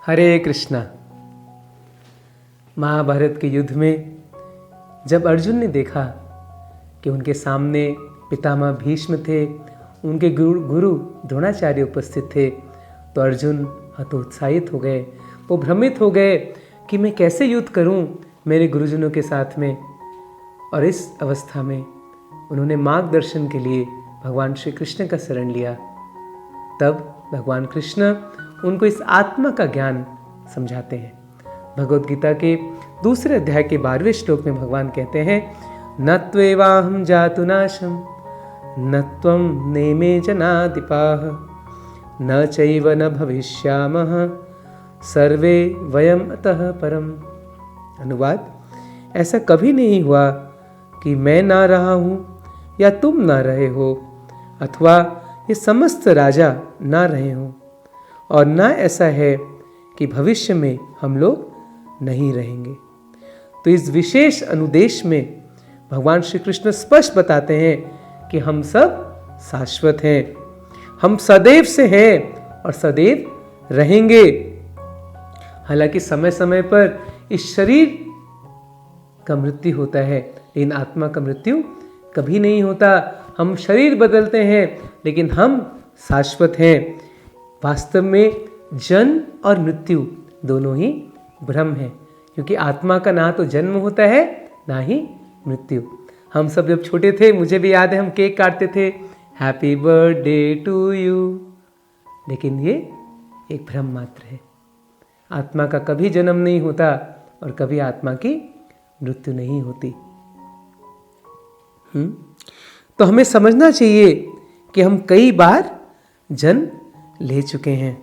हरे कृष्णा। महाभारत के युद्ध में जब अर्जुन ने देखा कि उनके सामने पितामह भीष्म थे, उनके गुरु द्रोणाचार्य उपस्थित थे, तो अर्जुन हतोत्साहित हो गए। वो भ्रमित हो गए कि मैं कैसे युद्ध करूं मेरे गुरुजनों के साथ में। और इस अवस्था में उन्होंने मार्गदर्शन के लिए भगवान श्री कृष्ण का शरण लिया। तब भगवान कृष्ण उनको इस आत्मा का ज्ञान समझाते हैं। भगवद गीता के दूसरे अध्याय के 12वें श्लोक में भगवान कहते हैं, न त्वेवाहं जातु नाशम न त्वं नेमे जनाधिपाः न चैव न भविष्यामः सर्वे वयम अतः परम। अनुवाद, ऐसा कभी नहीं हुआ कि मैं ना रहा हूँ या तुम ना रहे हो, अथवा ये समस्त राजा ना रहे हों, और ना ऐसा है कि भविष्य में हम लोग नहीं रहेंगे। तो इस विशेष अनुदेश में भगवान श्री कृष्ण स्पष्ट बताते हैं कि हम सब शाश्वत हैं, हम सदैव से हैं और सदैव रहेंगे। हालांकि समय समय पर इस शरीर का मृत्यु होता है, लेकिन आत्मा का मृत्यु कभी नहीं होता। हम शरीर बदलते हैं, लेकिन हम शाश्वत हैं। वास्तव में जन्म और मृत्यु दोनों ही भ्रम है, क्योंकि आत्मा का ना तो जन्म होता है ना ही मृत्यु। हम सब जब छोटे थे, मुझे भी याद है, हम केक काटते थे, हैप्पी बर्थडे टू यू, लेकिन ये एक भ्रम मात्र है। आत्मा का कभी जन्म नहीं होता और कभी आत्मा की मृत्यु नहीं होती। तो हमें समझना चाहिए कि हम कई बार जन्म ले चुके हैं।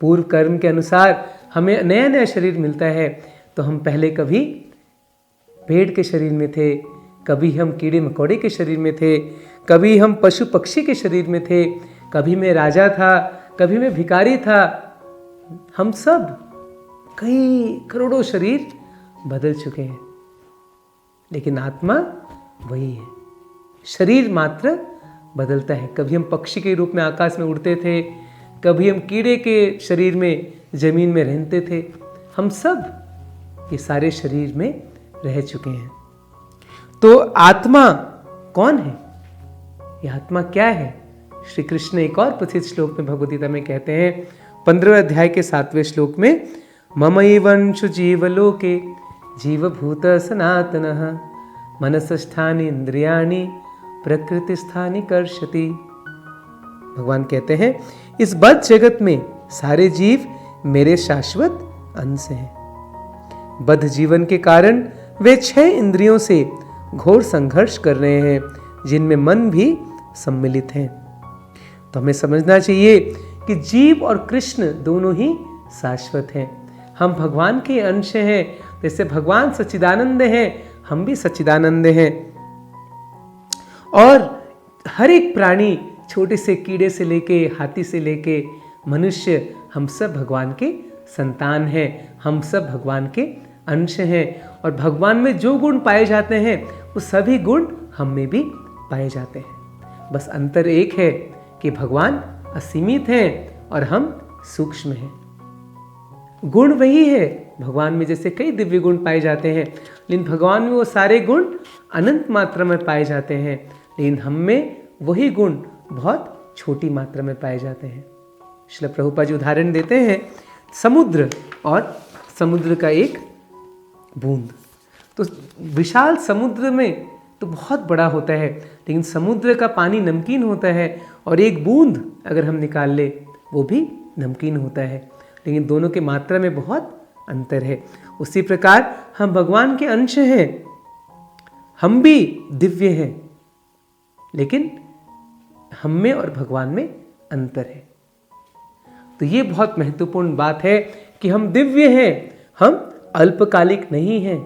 पूर्व कर्म के अनुसार हमें नया नया शरीर मिलता है। तो हम पहले कभी भेड़ के शरीर में थे, कभी हम कीड़े मकोड़े के शरीर में थे, कभी हम पशु पक्षी के शरीर में थे, कभी मैं राजा था, कभी मैं भिखारी था। हम सब कई करोड़ों शरीर बदल चुके हैं, लेकिन आत्मा वही है। शरीर मात्र बदलता है। कभी हम पक्षी के रूप में आकाश में उड़ते थे, कभी हम कीड़े के शरीर में जमीन में रहते थे। हम सब ये सारे शरीर में रह चुके हैं। तो आत्मा कौन है? ये आत्मा क्या है? श्री कृष्ण एक और प्रसिद्ध श्लोक में भगवद गीता में कहते हैं, 15वें अध्याय के 7वें श्लोक में, ममैवंशु जीवलोके जीवभूत सनातनः मनसस्थानि इंद्रियाणि प्रकृतिस्थानि कर्षति। भगवान कहते हैं, इस बद्ध जगत में सारे जीव मेरे शाश्वत अंश हैं। बद्ध जीवन के कारण वे 6 इंद्रियों से घोर संघर्ष कर रहे हैं, जिनमें मन भी सम्मिलित है। तो हमें समझना चाहिए कि जीव और कृष्ण दोनों ही शाश्वत हैं। हम भगवान के अंश हैं। जैसे भगवान सच्चिदानंद हैं, हम भी सच्चिदानंद हैं। और हर एक प्राणी, छोटे से कीड़े से लेके हाथी से लेके मनुष्य, हम सब भगवान के संतान हैं। हम सब भगवान के अंश हैं। और भगवान में जो गुण पाए जाते हैं वो सभी गुण हम में भी पाए जाते हैं। बस अंतर एक है कि भगवान असीमित हैं और हम सूक्ष्म हैं। गुण वही है भगवान में, जैसे कई दिव्य गुण पाए जाते हैं, लेकिन भगवान में वो सारे गुण अनंत मात्रा में पाए जाते हैं, लेकिन हम में वही गुण बहुत छोटी मात्रा में पाए जाते हैं। श्रील प्रभुपाद जी उदाहरण देते हैं, समुद्र और समुद्र का एक बूंद। तो विशाल समुद्र में तो बहुत बड़ा होता है, लेकिन समुद्र का पानी नमकीन होता है, और एक बूंद अगर हम निकाल ले वो भी नमकीन होता है, लेकिन दोनों के मात्रा में बहुत अंतर है। उसी प्रकार हम भगवान के अंश हैं, हम भी दिव्य हैं, लेकिन हम में और भगवान में अंतर है। तो ये बहुत महत्वपूर्ण बात है कि हम दिव्य हैं, हम अल्पकालिक नहीं हैं,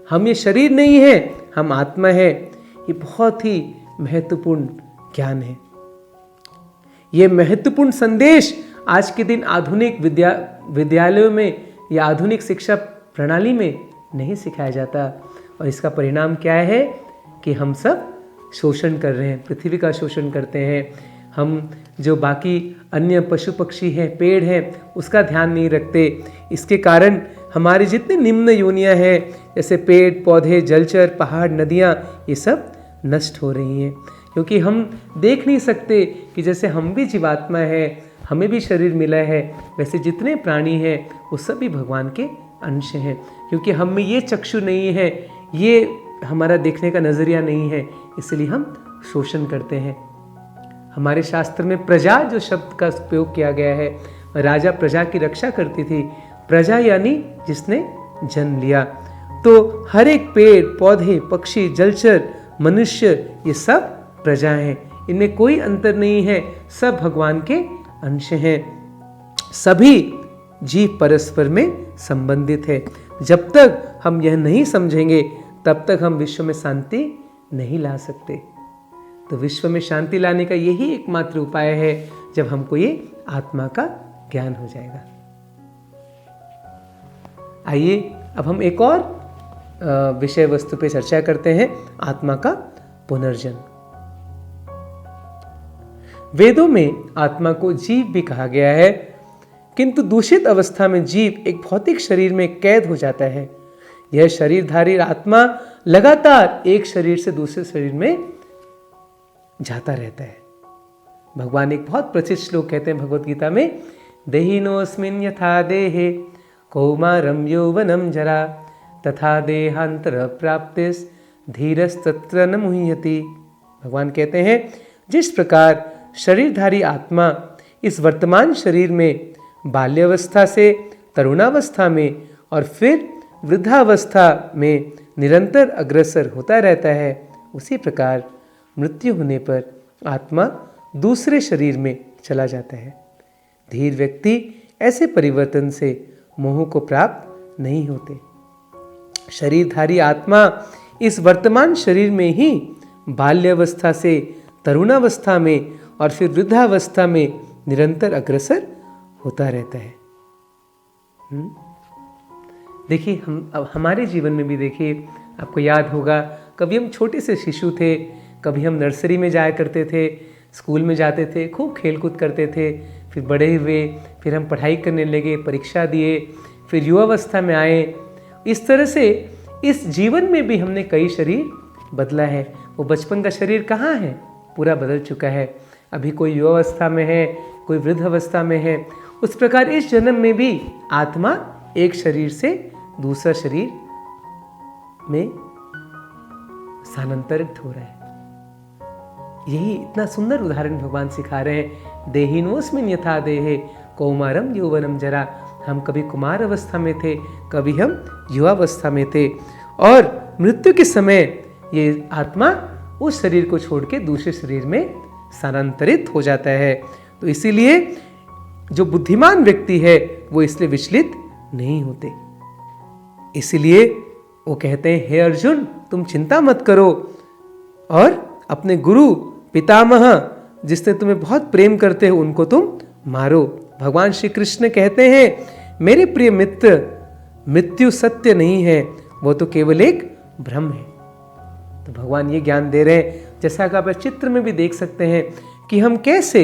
हम ये शरीर नहीं है, हम आत्मा है। ये बहुत ही महत्वपूर्ण ज्ञान है। ये महत्वपूर्ण संदेश आज के दिन आधुनिक विद्यालयों में या आधुनिक शिक्षा प्रणाली में नहीं सिखाया जाता। और इसका परिणाम क्या है कि हम सब शोषण कर रहे हैं, पृथ्वी का शोषण करते हैं, हम जो बाकी अन्य पशु पक्षी हैं, पेड़ हैं, उसका ध्यान नहीं रखते। इसके कारण हमारी जितनी निम्न योनियां हैं, जैसे पेड़ पौधे, जलचर, पहाड़, नदियाँ, ये सब नष्ट हो रही हैं। क्योंकि हम देख नहीं सकते कि जैसे हम भी जीवात्मा है, हमें भी शरीर मिला है, वैसे जितने प्राणी हैं वो सभी भगवान के अंश हैं। क्योंकि हम में ये चक्षु नहीं है, ये हमारा देखने का नज़रिया नहीं है, इसलिए हम शोषण करते हैं। हमारे शास्त्र में प्रजा जो शब्द का उपयोग किया गया है, राजा प्रजा की रक्षा करती थी। प्रजा यानी जिसने जन्म लिया। तो हर एक पेड़ पौधे, पक्षी, जलचर, मनुष्य, ये सब प्रजा हैं। इनमें कोई अंतर नहीं है, सब भगवान के अंश हैं। सभी जीव परस्पर में संबंधित है। जब तक हम यह नहीं समझेंगे तब तक हम विश्व में शांति नहीं ला सकते। तो विश्व में शांति लाने का यही एकमात्र उपाय है जब हमको ये आत्मा का ज्ञान हो जाएगा। आइए अब हम एक और विषय वस्तु पे चर्चा करते हैं, आत्मा का पुनर्जन्म। वेदों में आत्मा को जीव भी कहा गया है, किंतु दूषित अवस्था में जीव एक भौतिक शरीर में कैद हो जाता है। यह शरीरधारी आत्मा लगातार एक शरीर से दूसरे शरीर में जाता रहता है। भगवान एक बहुत प्रसिद्ध श्लोक कहते हैं भगवत गीता में, देहिनोऽस्मिन् यथा देहे कौमारं यौवनं जरा तथा देहांतर प्राप्तिस् धीरस्तत्र न मुह्यति। भगवान कहते हैं जिस प्रकार शरीरधारी आत्मा इस वर्तमान शरीर में बाल्यावस्था से तरुणावस्था में और फिर वृद्धावस्था में निरंतर अग्रसर होता रहता है, उसी प्रकार मृत्यु होने पर आत्मा दूसरे शरीर में चला जाता है। धीर व्यक्ति ऐसे परिवर्तन से मोह को प्राप्त नहीं होते। शरीरधारी आत्मा इस वर्तमान शरीर में ही बाल्यावस्था से तरुणावस्था में और फिर वृद्धावस्था में निरंतर अग्रसर होता रहता है। देखिए, अब हमारे जीवन में भी देखिए, आपको याद होगा कभी हम छोटे से शिशु थे, कभी हम नर्सरी में जाया करते थे, स्कूल में जाते थे, खूब खेल कूद करते थे, फिर बड़े हुए, फिर हम पढ़ाई करने लगे, परीक्षा दिए, फिर युवावस्था में आए। इस तरह से इस जीवन में भी हमने कई शरीर बदला है। वो बचपन का शरीर कहाँ है, पूरा बदल चुका है। अभी कोई युवावस्था में है, कोई वृद्ध अवस्था में है। उस प्रकार इस जन्म में भी आत्मा एक शरीर से दूसरा शरीर में स्थानांतरित हो रहा है। यही इतना सुंदर उदाहरण भगवान सिखा रहे हैं, देहिनोऽस्मिन् यथा देहे कौमारं यौवनं जरा। हम कभी कुमार अवस्था में थे, कभी हम युवावस्था में थे, और मृत्यु के समय ये आत्मा उस शरीर को छोड़ के दूसरे शरीर में स्थानांतरित हो जाता है। तो इसीलिए जो बुद्धिमान व्यक्ति है वो इसलिए विचलित नहीं होते। इसलिए वो कहते हैं, हे अर्जुन, तुम चिंता मत करो और अपने गुरु पितामह जिसने तुम्हें बहुत प्रेम करते हो उनको तुम मारो। भगवान श्री कृष्ण कहते हैं, मेरे प्रिय मित्र, मृत्यु सत्य नहीं है, वो तो केवल एक भ्रम है। तो भगवान ये ज्ञान दे रहे हैं, जैसा कि आप चित्र में भी देख सकते हैं कि हम कैसे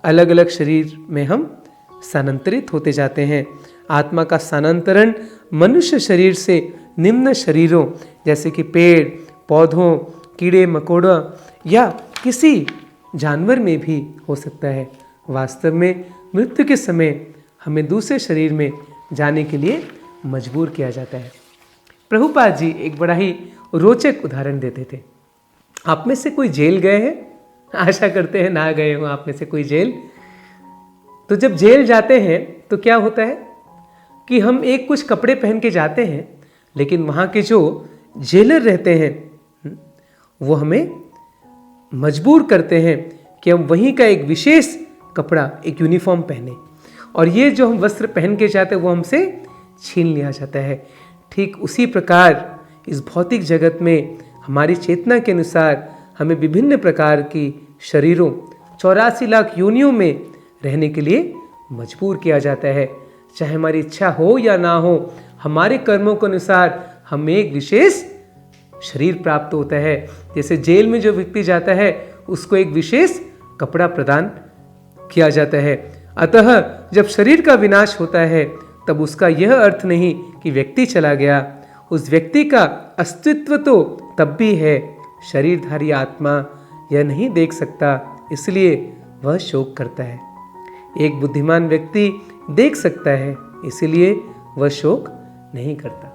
अलग अलग शरीर में हम स्थानांतरित होते जाते हैं। आत्मा का स्थानांतरण मनुष्य शरीर से निम्न शरीरों जैसे कि पेड़ पौधों, कीड़े मकोड़ा या किसी जानवर में भी हो सकता है। वास्तव में मृत्यु के समय हमें दूसरे शरीर में जाने के लिए मजबूर किया जाता है। प्रभुपाद जी एक बड़ा ही रोचक उदाहरण देते थे। आप में से कोई जेल गए हैं? आशा करते हैं ना गए हो आप में से कोई जेल। तो जब जेल जाते हैं तो क्या होता है कि हम एक कुछ कपड़े पहन के जाते हैं, लेकिन वहाँ के जो जेलर रहते हैं वो हमें मजबूर करते हैं कि हम वहीं का एक विशेष कपड़ा, एक यूनिफॉर्म पहने, और ये जो हम वस्त्र पहन के जाते हैं वो हमसे छीन लिया जाता है। ठीक उसी प्रकार इस भौतिक जगत में हमारी चेतना के अनुसार हमें विभिन्न प्रकार की शरीरों 84 लाख योनियों में रहने के लिए मजबूर किया जाता है। चाहे हमारी इच्छा हो या ना हो, हमारे कर्मों के अनुसार हमें एक विशेष शरीर प्राप्त होता है। जैसे जेल में जो व्यक्ति जाता है उसको एक विशेष कपड़ा प्रदान किया जाता है। अतः जब शरीर का विनाश होता है तब उसका यह अर्थ नहीं कि व्यक्ति चला गया, उस व्यक्ति का अस्तित्व तो तब भी है। शरीरधारी आत्मा यह नहीं देख सकता, इसलिए वह शोक करता है। एक बुद्धिमान व्यक्ति देख सकता है, इसलिए वह शोक नहीं करता।